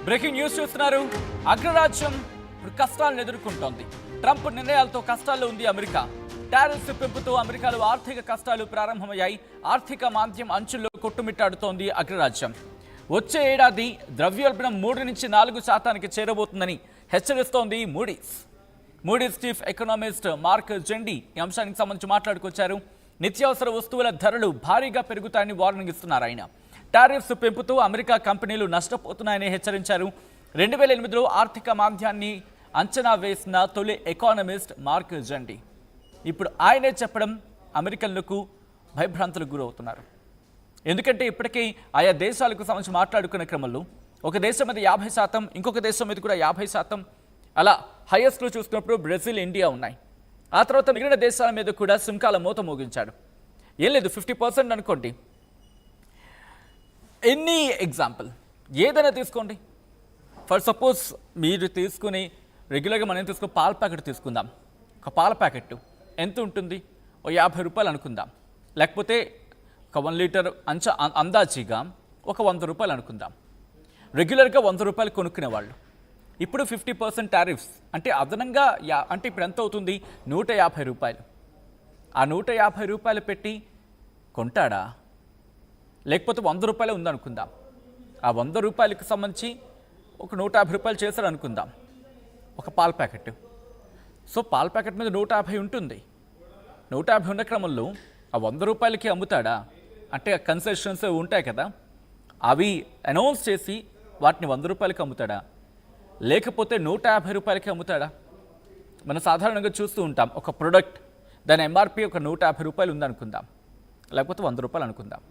Breaking news చూస్తున్నారు. అగ్రరాజ్యం ఇప్పుడు కష్టాలను ఎదుర్కొంటోంది. ట్రంప్ నిర్ణయాలతో కష్టాల్లో ఉంది అమెరికా. టారిఫ్స్ పెంపుతో అమెరికాలో ఆర్థిక కష్టాలు ప్రారంభమయ్యాయి. ఆర్థిక మాంద్యం అంచుల్లో కొట్టుమిట్టాడుతోంది అగ్రరాజ్యం. వచ్చే ఏడాది ద్రవ్యోల్బణం 3 నుంచి 4% చేరబోతుందని హెచ్చరిస్తోంది మూడీస్ చీఫ్ ఎకనామిస్ట్ మార్క్ జెండీ ఈ అంశానికి సంబంధించి మాట్లాడుకొచ్చారు. నిత్యావసర వస్తువుల ధరలు భారీగా పెరుగుతాయని వార్నింగ్ ఇస్తున్నారు ఆయన. టారిఫ్స్ పెంపుతో అమెరికా కంపెనీలు నష్టపోతున్నాయని హెచ్చరించారు. 2008లో ఆర్థిక మాంద్యాన్ని అంచనా వేసిన తొలి ఎకానమిస్ట్ మార్క్ జెండీ ఇప్పుడు ఆయనే చెప్పడం అమెరికన్లకు భయభ్రాంతులకు గురవుతున్నారు. ఎందుకంటే ఇప్పటికీ ఆయా దేశాలకు సంబంధించి మాట్లాడుకునే క్రమంలో ఒక దేశం మీద 50%, ఇంకొక దేశం మీద కూడా 50%, అలా హైయెస్ట్లో చూసుకున్నప్పుడు బ్రెజిల్, ఇండియా ఉన్నాయి. ఆ తర్వాత మిగిలిన దేశాల మీద కూడా సుంకాల మూత మోగించాడు. ఏం లేదు, 50% అనుకోండి. ఎనీ ఎగ్జాంపుల్ ఏదైనా తీసుకోండి. ఫర్ సపోజ్ మీరు తీసుకుని రెగ్యులర్గా మనం తీసుకుని పాల ప్యాకెట్ తీసుకుందాం. ఒక పాల ప్యాకెట్ ఎంత ఉంటుంది? ఓ 50 రూపాయలు అనుకుందాం. లేకపోతే ఒక 1 లీటర్ అందాజీగా ఒక 100 రూపాయలు అనుకుందాం. రెగ్యులర్గా 100 రూపాయలు కొనుక్కునేవాళ్ళు. ఇప్పుడు 50% టారిఫ్స్ అంటే అదనంగా అంటే ఇప్పుడు ఎంత అవుతుంది? 150 రూపాయలు. ఆ 150 రూపాయలు పెట్టి కొంటాడా? లేకపోతే 100 రూపాయలు ఉందనుకుందాం. ఆ 100 రూపాయలకు సంబంధించి ఒక 150 రూపాయలు చేశారు అనుకుందాం ఒక పాల ప్యాకెట్. సో పాల ప్యాకెట్ మీద 150 ఉంటుంది. 150 ఉన్న క్రమంలో ఆ 100 రూపాయలకి అమ్ముతాడా? అంటే కన్సెషన్స్ ఉంటాయి కదా, అవి అనౌన్స్ చేసి వాటిని 100 రూపాయలకి అమ్ముతాడా? లేకపోతే 150 రూపాయలకి అమ్ముతాడా? మనం సాధారణంగా చూస్తూ ఉంటాం. ఒక ప్రోడక్ట్ దాని ఎంఆర్పి ఒక 150 రూపాయలు ఉందనుకుందాం, లేకపోతే 100 రూపాయలు అనుకుందాం.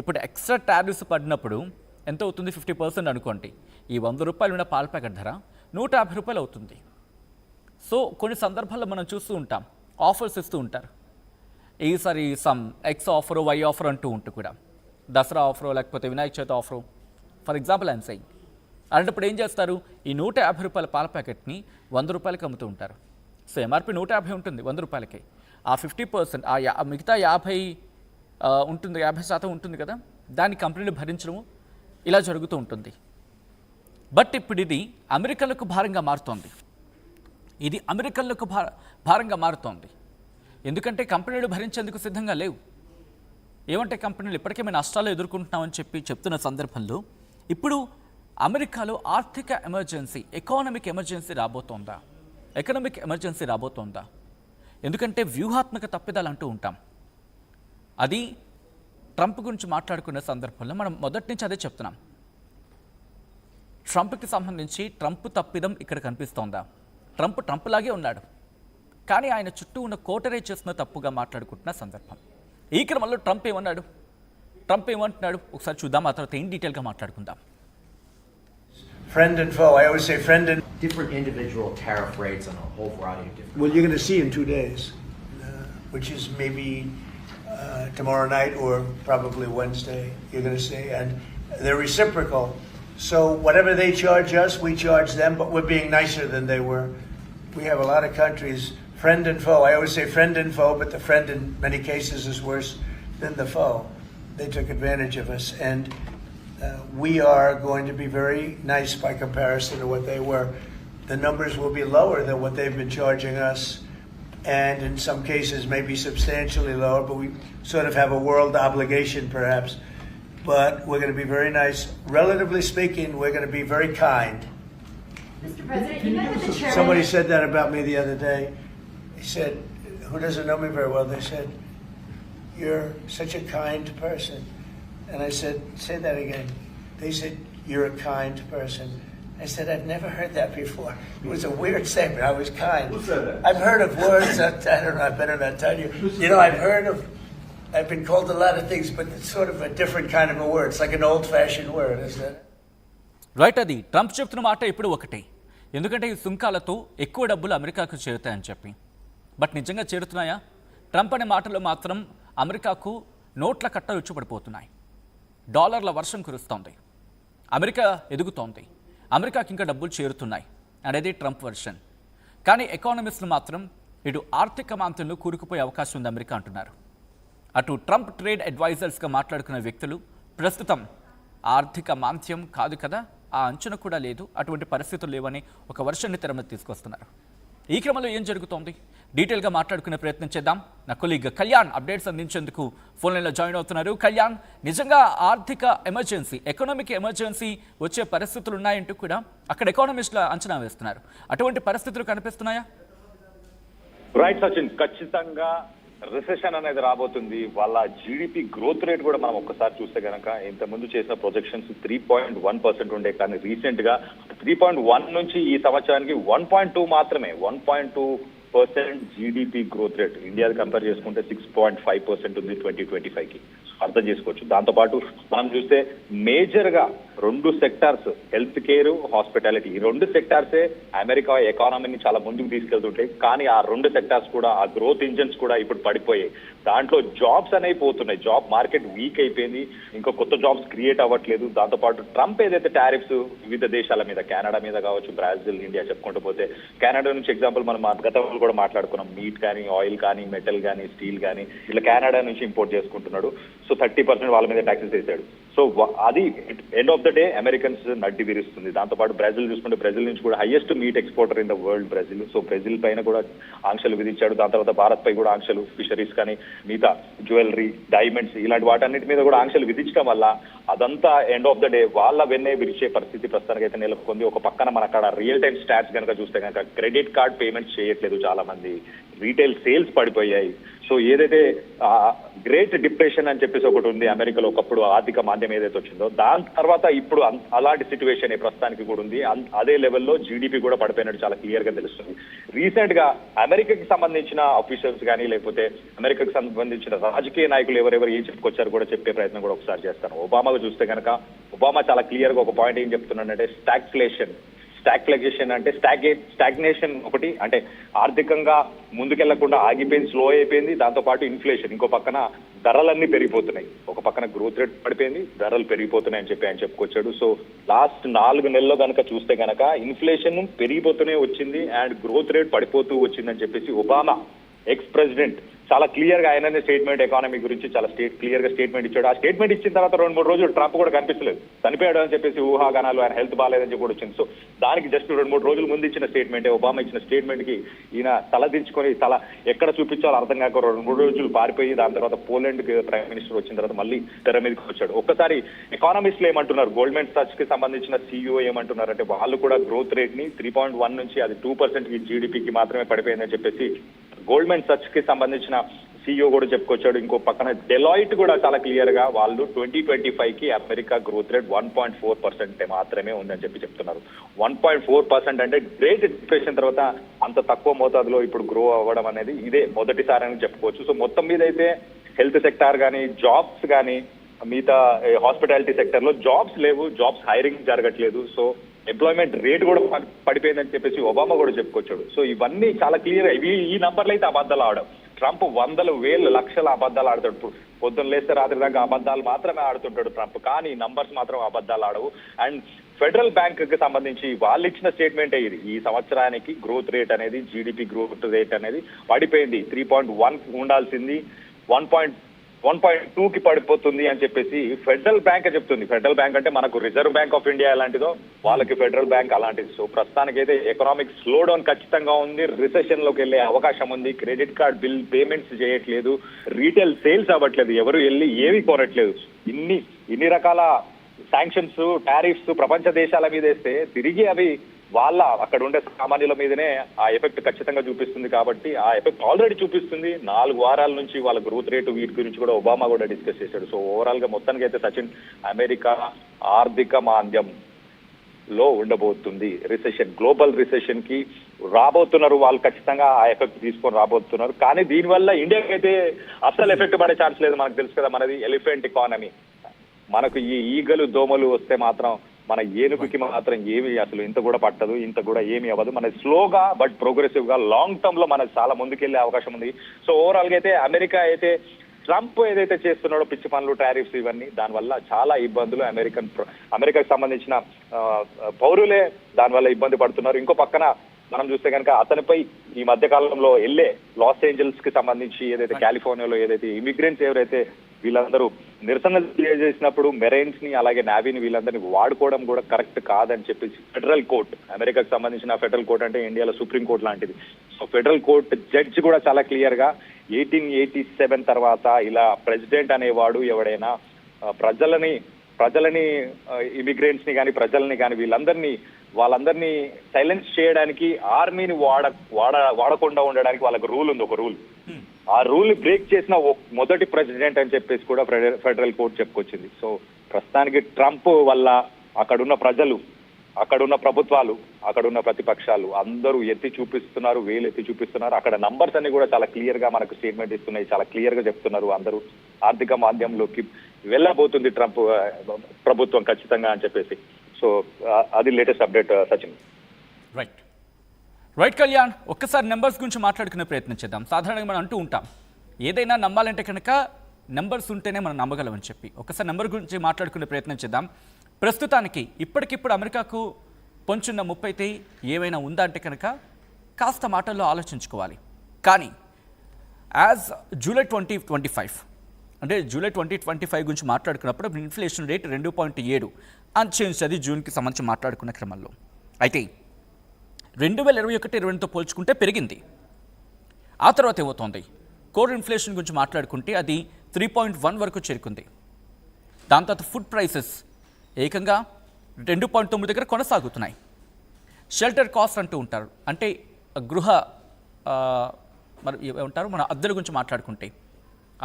ఇప్పుడు ఎక్స్ట్రా టారిఫ్స్ పడినప్పుడు ఎంత అవుతుంది? 50% అనుకోండి. ఈ 100 రూపాయలు ఉన్న పాల ప్యాకెట్ ధర 150 రూపాయలు అవుతుంది. సో కొన్ని సందర్భాల్లో మనం చూస్తూ ఉంటాం, ఆఫర్స్ ఇస్తూ ఉంటారు. ఈసారి some X offer, Y offer అంటూ ఉంటూ కూడా, దసరా ఆఫరు, లేకపోతే Vinayaka Chavithi offer, for example I'm saying. అలాంటప్పుడు ఏం చేస్తారు? ఈ 150 రూపాయల పాల ప్యాకెట్ని 100 రూపాయలకి అమ్ముతూ ఉంటారు. సో ఎంఆర్పి 150 ఉంటుంది, 100 రూపాయలకి. ఆ 50% మిగతా 50 ఉంటుంది, 50% ఉంటుంది కదా, దాన్ని కంపెనీలు భరించడము ఇలా జరుగుతూ ఉంటుంది. బట్ ఇప్పుడు ఇది అమెరికన్లకు భారంగా మారుతోంది. భారంగా మారుతోంది. ఎందుకంటే కంపెనీలు భరించేందుకు సిద్ధంగా లేవు. ఏమంటే కంపెనీలు ఇప్పటికే మేము నష్టాలు ఎదుర్కొంటున్నామని చెప్తున్న సందర్భంలో ఇప్పుడు అమెరికాలో ఆర్థిక ఎమర్జెన్సీ, ఎకానమిక్ ఎమర్జెన్సీ రాబోతోందా? ఎందుకంటే వ్యూహాత్మక తప్పిదాలు అంటూ ఉంటాం. అది ట్రంప్ గురించి మాట్లాడుకున్న సందర్భంలో మనం మొదటి నుంచి అదే చెప్తున్నాం. ట్రంప్కి సంబంధించి ట్రంప్ తప్పిదం ఇక్కడ కనిపిస్తోందా? ట్రంప్ లాగే ఉన్నాడు, కానీ ఆయన చుట్టూ ఉన్న కోటరే చేస్తున్న తప్పుగా మాట్లాడుకుంటున్న సందర్భం. ఈ క్రమంలో ట్రంప్ ఏమంటున్నాడు ఒకసారి చూద్దాం. ఆ తర్వాత ఏం డీటెయిల్గా మాట్లాడుకుందాం. Friend and foe. I always say friend and... Different individual tariff rates on a whole variety of different... Well, you're going to see in 2 days, which is maybe tomorrow night or probably Wednesday, you're going to see. And they're reciprocal. So whatever they charge us, we charge them, but we're being nicer than they were. We have a lot of countries, friend and foe. I always say friend and foe, but the friend in many cases is worse than the foe. They took advantage of us. And we are going to be very nice by comparison to what they were. The numbers will be lower than what they've been charging us, and in some cases maybe substantially lower, but we sort of have a world obligation perhaps. But we're going to be very nice. Relatively speaking, we're going to be very kind. Mr. President, you met with the chairman... Somebody said that about me the other day. He said, who doesn't know me very well, they said, "You're such a kind person." And I said, say that again. They said, "You're a kind person." I said, "I've never heard that before." It was a weird statement. I was kind. Who said that? I've heard of words that, I don't know, I better not tell you. You know, I've been called a lot of things, but it's sort of a different kind of a word. It's like an old-fashioned word, isn't it? Right, అది Trump చెప్తున్న మాట ఇప్పుడు ఒకటే. ఎందుకంటే ఈ సుంకాలతో ఎక్కువ డబ్బులు అమెరికాకు చేరుతాయని చెప్పి. బట్ నిజంగా చేరుతున్నాయా? ట్రంప్ అనే మాటలో మాత్రం అమెరికాకు నోట్ల కట్టలు ఉచ్చుపడిపోతున్నాయి. డాలర్ల వర్షం కురుస్తోంది. అమెరికా ఎదుగుతోంది. అమెరికాకి ఇంకా డబ్బులు చేరుతున్నాయి అనేది ట్రంప్ వర్షన్. కానీ ఎకానమిస్టులు మాత్రం ఇటు ఆర్థిక మాంద్యంలో కూరుకుపోయే అవకాశం ఉంది అమెరికా అంటున్నారు. అటు ట్రంప్ ట్రేడ్ అడ్వైజర్స్గా మాట్లాడుకున్న వ్యక్తులు ప్రస్తుతం ఆర్థిక మాంద్యం కాదు కదా, ఆ అంచనా కూడా లేదు, అటువంటి పరిస్థితులు లేవని ఒక వర్షాన్ని తెర మీద తీసుకొస్తున్నారు. ఈ క్రమంలో ఏం జరుగుతోంది డీటెయిల్గా మాట్లాడుకునే ప్రయత్నం చేద్దాం. నా కొలీగ్ కళ్యాణ్ అప్డేట్స్ అందించేందుకు ఫోన్ లైన్లో జాయిన్ అవుతున్నారు. కళ్యాణ్, నిజంగా ఆర్థిక ఎమర్జెన్సీ, ఎకనామిక్ ఎమర్జెన్సీ వచ్చే పరిస్థితులు ఉన్నాయంటూ కూడా అక్కడ ఎకానమిస్టుల అంచనా వేస్తున్నారు. అటువంటి పరిస్థితులు కనిపిస్తున్నాయా? రైట్ సచిన్, ఖచ్చితంగా రిసెషన్ అనేది రాబోతుంది. వాళ్ళ జీడిపి గ్రోత్ రేట్ కూడా మనం ఒక్కసారి చూస్తే కనుక ఇంతకుముందు చేసిన ప్రొజెక్షన్స్ 3.1% ఉండే, కానీ రీసెంట్ గా 3.1 నుంచి ఈ సంవత్సరానికి 1.2 మాత్రమే. 1.2% జీడిపి గ్రోత్ రేట్ ఇండియాది కంపేర్ చేసుకుంటే 6.5% ఉంది 2025కి. అర్థం చేసుకోవచ్చు. దాంతోపాటు మనం చూస్తే మేజర్ గా 2 సెక్టార్స్, హెల్త్ కేర్, హాస్పిటాలిటీ, ఈ 2 సెక్టార్సే అమెరికా ఎకానమీని చాలా ముందుకు తీసుకెళ్తుంటాయి. కానీ ఆ 2 సెక్టార్స్ కూడా, ఆ గ్రోత్ ఇంజన్స్ కూడా ఇప్పుడు పడిపోయాయి. దాంట్లో జాబ్స్ అనేవి పోతున్నాయి. జాబ్ మార్కెట్ వీక్ అయిపోయింది. ఇంకా కొత్త జాబ్స్ క్రియేట్ అవ్వట్లేదు. దాంతోపాటు ట్రంప్ ఏదైతే టారిఫ్స్ వివిధ దేశాల మీద, కెనడా మీద కావచ్చు, బ్రాజిల్, ఇండియా చెప్పుకుంటూ పోతే, కెనడా నుంచి ఎగ్జాంపుల్ మనం గతంలో కూడా మాట్లాడుకున్నాం. మీట్ కానీ, ఆయిల్ కానీ, మెటల్ కానీ, స్టీల్ కానీ ఇట్లా కెనడా నుంచి ఇంపోర్ట్ చేసుకుంటున్నాడు. సో 30% వాళ్ళ మీద ట్యాక్సెస్ వేసాడు. సో అది end of the day Americans నడ్డి విరుస్తుంది. దాంతోపాటు బ్రెజిల్ చూసుకుంటే, బ్రెజిల్ నుంచి కూడా highest meet exporter in the world Brazil. So Brazil పైన కూడా ఆంక్షలు విధించాడు. దాని తర్వాత భారత్ పై కూడా ఆంక్షలు, ఫిషరీస్ కానీ, మిగతా జ్యువెలరీ, డైమండ్స్ ఇలాంటి వాటన్నిటి మీద కూడా ఆంక్షలు విధించడం వల్ల అదంతా ఎండ్ ఆఫ్ ద డే వాళ్ళ వెన్నే విరిచే పరిస్థితి ప్రస్తుతానికి అయితే నెలకొంది. ఒక పక్కన మన అక్కడ రియల్ టైమ్ స్టాట్స్ కనుక చూస్తే కనుక క్రెడిట్ కార్డ్ పేమెంట్స్ చేయట్లేదు చాలా మంది, రీటైల్ సేల్స్ పడిపోయాయి. సో ఏదైతే గ్రేట్ డిప్రెషన్ అని చెప్పేసి ఒకటి ఉంది అమెరికాలో, ఒకప్పుడు ఆర్థిక మాంద్యం ఏదైతే వచ్చిందో, దాని తర్వాత ఇప్పుడు అలాంటి సిచ్యువేషన్ ప్రస్తుతానికి కూడా ఉంది. అదే లెవెల్లో జీడిపి కూడా పడిపోయినట్టు చాలా క్లియర్ గా తెలుస్తుంది. రీసెంట్ గా అమెరికాకి సంబంధించిన ఆఫీసర్స్ కానీ, లేకపోతే అమెరికాకి సంబంధించిన రాజకీయ నాయకులు ఎవరెవరు ఏం చెప్పుకొచ్చారు కూడా చెప్పే ప్రయత్నం కూడా ఒకసారి చేస్తాను. ఒబామాకు చూస్తే కనుక, ఒబామా చాలా క్లియర్ గా ఒక పాయింట్ ఏం చెప్తున్నాడంటే, స్టాగ్ఫ్లేషన్ అంటే స్టాగ్నేషన్ ఒకటి, అంటే ఆర్థికంగా ముందుకెళ్లకుండా ఆగిపోయింది, స్లో అయిపోయింది. దాంతో పాటు ఇన్ఫ్లేషన్, ఇంకో పక్కన ధరలన్నీ పెరిగిపోతున్నాయి. ఒక పక్కన గ్రోత్ రేట్ పడిపోయింది, ధరలు పెరిగిపోతున్నాయి అని చెప్పి ఆయన చెప్పుకొచ్చాడు. సో లాస్ట్ 4 నెలల్లో కనుక చూస్తే కనుక ఇన్ఫ్లేషన్ పెరిగిపోతూనే వచ్చింది అండ్ గ్రోత్ రేట్ పడిపోతూ వచ్చిందని చెప్పేసి ఒబామా ఎక్స్ ప్రెసిడెంట్ చాలా క్లియర్ గా ఆయననే స్టేట్మెంట్ ఎకానమీ గురించి చాలా క్లియర్ గా స్టేట్మెంట్ ఇచ్చాడు. ఆ స్టేట్మెంట్ ఇచ్చిన తర్వాత 2-3 రోజులు ట్రంప్ కూడా కనిపించలేదు, చనిపోయాడు అని చెప్పేసి ఊహాగానాలు, ఆయన హెల్త్ బాగాలేదని చెప్పి కూడా వచ్చింది. సో దానికి జస్ట్ 2-3 రోజుల ముందు ఇచ్చిన స్టేట్మెంట్, ఒబామా ఇచ్చిన స్టేట్మెంట్ కి ఈయన తలదించుకొని తల ఎక్కడ చూపించాలో అర్థం కాక 2-3 రోజులు పారిపోయి, దాని తర్వాత పోలాండ్ ప్రైమ్ మినిస్టర్ వచ్చిన తర్వాత మళ్ళీ తెర మీదకి వచ్చాడు. ఒక్కసారి ఎకానమిస్టులు ఏమంటున్నారు, గోల్డ్మెన్ సచ్ కి సంబంధించిన CEO ఏమంటున్నారంటే, వాళ్ళు కూడా గ్రోత్ రేట్ ని 3.1 నుంచి అది 2% జీడిపికి మాత్రమే పడిపోయిందని చెప్పేసి గోల్డ్మెన్ సచ్ కి సంబంధించిన CEO కూడా చెప్పుకొచ్చాడు. ఇంకో పక్కన డెలాయిట్ కూడా చాలా క్లియర్ గా వాళ్ళు 2025కి అమెరికా గ్రోత్ రేట్ 1.4% మాత్రమే ఉందని చెప్పి చెప్తున్నారు. 1.4% అంటే గ్రేట్ డిప్రెషన్ తర్వాత అంత తక్కువ మోతాదులో ఇప్పుడు గ్రో అవ్వడం అనేది ఇదే మొదటిసారి అని చెప్పుకోవచ్చు. సో మొత్తం మీద అయితే హెల్త్ సెక్టార్ కానీ, జాబ్స్ కానీ, మిగతా హాస్పిటాలిటీ సెక్టర్ లో జాబ్స్ లేవు, జాబ్స్ హైరింగ్ జరగట్లేదు. సో ఎంప్లాయ్మెంట్ రేట్ కూడా పడిపోయిందని చెప్పేసి ఒబామా కూడా చెప్పుకొచ్చాడు. సో ఇవన్నీ చాలా క్లియర్ గా ఈ నంబర్లు అయితే అబద్ధాలు ఆడవు. ట్రంప్ 100,000-1,00,000 అబద్ధాలు ఆడతాడు. పొద్దున్న లేస్తే రాత్రి దాకా అబద్ధాలు మాత్రమే ఆడుతుంటాడు ట్రంప్, కానీ నంబర్స్ మాత్రం అబద్ధాలు ఆడవు. అండ్ ఫెడరల్ బ్యాంక్ కి సంబంధించి వాళ్ళు ఇచ్చిన స్టేట్మెంట్ ఇది, ఈ సంవత్సరానికి గ్రోత్ రేట్ అనేది, జీడిపి గ్రోత్ రేట్ అనేది పడిపోయింది. 3.1 ఉండాల్సింది 1.2కి పడిపోతుంది అని చెప్పేసి ఫెడరల్ బ్యాంక్ చెప్తుంది. ఫెడరల్ బ్యాంక్ అంటే మనకు రిజర్వ్ బ్యాంక్ ఆఫ్ ఇండియా ఎలాంటిదో వాళ్ళకి ఫెడరల్ బ్యాంక్ అలాంటిది. సో ప్రస్తుతానికైతే ఎకనామిక్ స్లో డౌన్ ఖచ్చితంగా ఉంది, రిసెషన్ లోకి వెళ్లే అవకాశం ఉంది. క్రెడిట్ కార్డ్ బిల్ పేమెంట్స్ చేయట్లేదు, రీటైల్ సేల్స్ అవ్వట్లేదు, ఎవరు వెళ్ళి ఏవి కోరట్లేదు. ఇన్ని రకాల శాంక్షన్స్, టారిఫ్స్ ప్రపంచ దేశాల మీద వేస్తే తిరిగి అవి వాళ్ళ అక్కడ ఉండే సామాన్యుల మీదనే ఆ ఎఫెక్ట్ ఖచ్చితంగా చూపిస్తుంది. కాబట్టి ఆ ఎఫెక్ట్ ఆల్రెడీ చూపిస్తుంది. 4 వారాల నుంచి వాళ్ళ గ్రోత్ రేటు వీటి గురించి కూడా ఒబామా కూడా డిస్కస్ చేశాడు. సో ఓవరాల్ గా మొత్తానికి అయితే సచిన్, అమెరికా ఆర్థిక మాంద్యం లో ఉండబోతుంది. రిసెషన్, గ్లోబల్ రిసెషన్ కి రాబోతున్నారు వాళ్ళు, ఖచ్చితంగా ఆ ఎఫెక్ట్ తీసుకొని రాబోతున్నారు. కానీ దీనివల్ల ఇండియాకి అయితే అసలు ఎఫెక్ట్ పడే ఛాన్స్ లేదు. మనకు తెలుసు కదా, మనది ఎలిఫెంట్ ఎకానమీ. మనకు ఈ ఈగలు, దోమలు వస్తే మాత్రం మన ఏనుగుకి మాత్రం ఏమి అసలు ఇంత కూడా పట్టదు, ఇంత కూడా ఏమి అవ్వదు. మన స్లోగా బట్ ప్రోగ్రెసివ్ గా లాంగ్ టర్మ్ లో మనకు చాలా ముందుకెళ్లే అవకాశం ఉంది. సో ఓవరాల్ గా అయితే అమెరికా అయితే ట్రంప్ ఏదైతే చేస్తున్నాడో పిచ్చి పనులు, టారిఫ్స్, ఇవన్నీ దానివల్ల చాలా ఇబ్బందులు అమెరికాకు సంబంధించిన పౌరులే దానివల్ల ఇబ్బంది పడుతున్నారు. ఇంకో పక్కన మనం చూస్తే కనుక అతనిపై ఈ మధ్య కాలంలో వెళ్ళే లాస్ ఏంజల్స్ కి సంబంధించి ఏదైతే కాలిఫోర్నియాలో ఏదైతే ఇమిగ్రెంట్స్ ఎవరైతే వీళ్ళందరూ నిరసన చేసినప్పుడు మెరైన్స్ ని అలాగే నావీని వీళ్ళందరినీ వాడుకోవడం కూడా కరెక్ట్ కాదని చెప్పేసి ఫెడరల్ కోర్ట్, అమెరికాకు సంబంధించిన ఫెడరల్ కోర్ట్ అంటే ఇండియాలో సుప్రీం కోర్ట్ లాంటిది. సో ఫెడరల్ కోర్ట్ జడ్జి కూడా చాలా క్లియర్ గా 1887 తర్వాత ఇలా ప్రెసిడెంట్ అనేవాడు ఎవడైనా ప్రజలని ఇమిగ్రెంట్స్ ని కానీ ప్రజల్ని కానీ వాళ్ళందరినీ సైలెన్స్ చేయడానికి ఆర్మీని వాడకుండా ఉండడానికి వాళ్ళకి రూల్ ఉంది, ఒక రూల్. ఆ రూల్ బ్రేక్ చేసిన మొదటి ప్రెసిడెంట్ అని చెప్పేసి కూడా ఫెడరల్ కోర్ట్ చెప్పుకొచ్చింది. సో ప్రస్తుతానికి ట్రంప్ వల్ల అక్కడున్న ప్రజలు, అక్కడున్న ప్రభుత్వాలు, అక్కడున్న ప్రతిపక్షాలు అందరూ ఎత్తి చూపిస్తున్నారు. అక్కడ నంబర్స్ అన్ని కూడా చాలా క్లియర్ గా మనకు స్టేట్మెంట్ ఇస్తున్నాయి, చాలా క్లియర్ గా చెప్తున్నారు. అందరూ ఆర్థిక మాధ్యమంలోకి వెళ్ళబోతుంది ట్రంప్ ప్రభుత్వం ఖచ్చితంగా అని చెప్పేసి. సో అది latest update Sachin. Right Kalyan, ఒక్కసారి నెంబర్స్ గురించి మాట్లాడుకునే ప్రయత్నం చేద్దాం. సాధారణంగా మనం అంటూ ఉంటాం, ఏదైనా నమ్మాలంటే కనుక నెంబర్స్ ఉంటేనే మనం నమ్మగలమని చెప్పి. ఒక్కసారి నెంబర్ గురించి మాట్లాడుకునే ప్రయత్నం చేద్దాం. ప్రస్తుతానికి ఇప్పటికిప్పుడు అమెరికాకు పొంచున్న ముప్పైతే ఏమైనా ఉందా అంటే కనుక కాస్త మాటల్లో ఆలోచించుకోవాలి. కానీ యాజ్ జూలై 2025 అంటే జూలై 2025 గురించి మాట్లాడుకున్నప్పుడు ఇన్ఫ్లేషన్ రేట్ 2.7 అన్చేంజ్, అది జూన్కి సంబంధించి మాట్లాడుకున్న క్రమంలో. అయితే 2021-22తో పోల్చుకుంటే పెరిగింది. ఆ తర్వాత ఏమవుతోంది, కోర్ ఇన్ఫ్లేషన్ గురించి మాట్లాడుకుంటే అది 3.1 వరకు చేరుకుంది. దాని తర్వాత ఫుడ్ ప్రైసెస్ ఏకంగా 2.9 దగ్గర కొనసాగుతున్నాయి. షెల్టర్ కాస్ట్ అంటూ ఉంటారు, అంటే గృహ మరి ఏమంటారు, మన అద్దెల గురించి మాట్లాడుకుంటే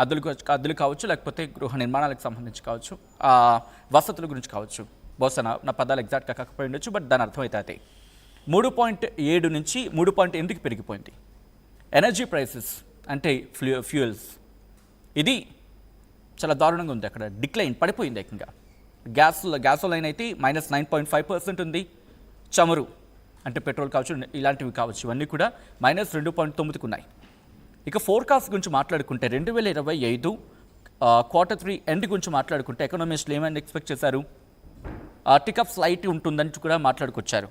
అద్దెలు కావచ్చు, లేకపోతే గృహ నిర్మాణాలకు సంబంధించి కావచ్చు, వసతుల గురించి కావచ్చు. బహుశా నా పదాలు ఎగ్జాక్ట్గా కాకపోయి ఉండొచ్చు, బట్ దాని అర్థమైతే అదే 3.7 నుంచి 3.8కి పెరిగిపోయింది. ఎనర్జీ ప్రైసెస్ అంటే ఫ్యూయల్స్, ఇది చాలా దారుణంగా ఉంది. అక్కడ డిక్లైన్ పడిపోయింది ఏకంగా. గ్యాసోలైన్ అయితే -9.5% ఉంది. చమురు అంటే పెట్రోల్ కావచ్చు, ఇలాంటివి కావచ్చు, ఇవన్నీ కూడా -2.9కి ఉన్నాయి. ఇక ఫోర్కాస్ట్ గురించి మాట్లాడుకుంటే 2025 Q3 ఎండ్ గురించి మాట్లాడుకుంటే ఎకనామిస్టులు ఏమైనా ఎక్స్పెక్ట్ చేశారు, టికప్ స్లైట్ ఉంటుందని కూడా మాట్లాడుకొచ్చారు.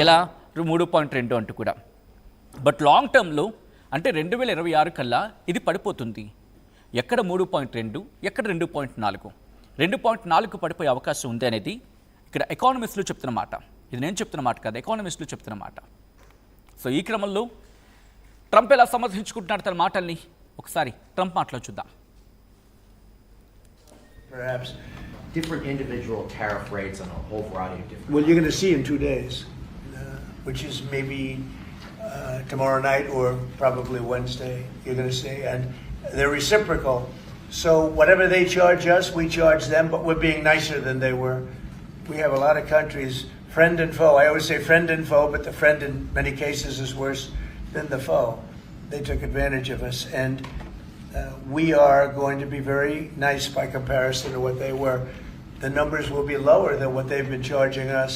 ఎలా 3.2 అంటూ కూడా. బట్ లాంగ్ టర్మ్లో అంటే 2026 కల్లా ఇది పడిపోతుంది. ఎక్కడ 3.2, ఎక్కడ 2.4, 2.4కు పడిపోయే అవకాశం ఉంది అనేది ఇక్కడ ఎకానమిస్టులు చెప్తున్న మాట. ఇది నేను చెప్తున్న మాట కాదు, ఎకానమిస్టులు చెప్తున్న మాట. సో ఈ క్రమంలో ట్రంప్ ఎలా సమర్థించుకుంటున్నాడు తన మాటల్ని, ఒకసారి ట్రంప్ మాటలో చూద్దాం. Perhaps. Different individual tariff rates on a whole variety of different. Well, you're going to see in 2 days, which is maybe tomorrow night or probably Wednesday, you're going to see. And they're reciprocal. So whatever they charge us, we charge them, but we're being nicer than they were. We have a lot of countries, friend and foe. I always say friend and foe, but the friend in many cases is worse than the foe. They took advantage of us. And we are going to be very nice by comparison to what they were. The numbers will be lower than what they've been charging us,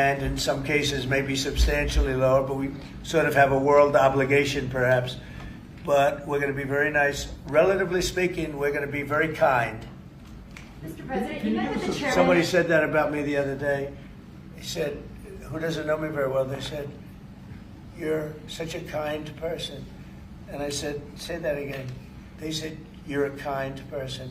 and in some cases maybe substantially lower, but we sort of have a world obligation perhaps. But we're going to be very nice. Relatively speaking, we're going to be very kind. Mr. President, you met with the chairman. Somebody said that about me the other day. He said, who doesn't know me very well, they said, "You're such a kind person." And I said, say that again. They said, "You're a kind person."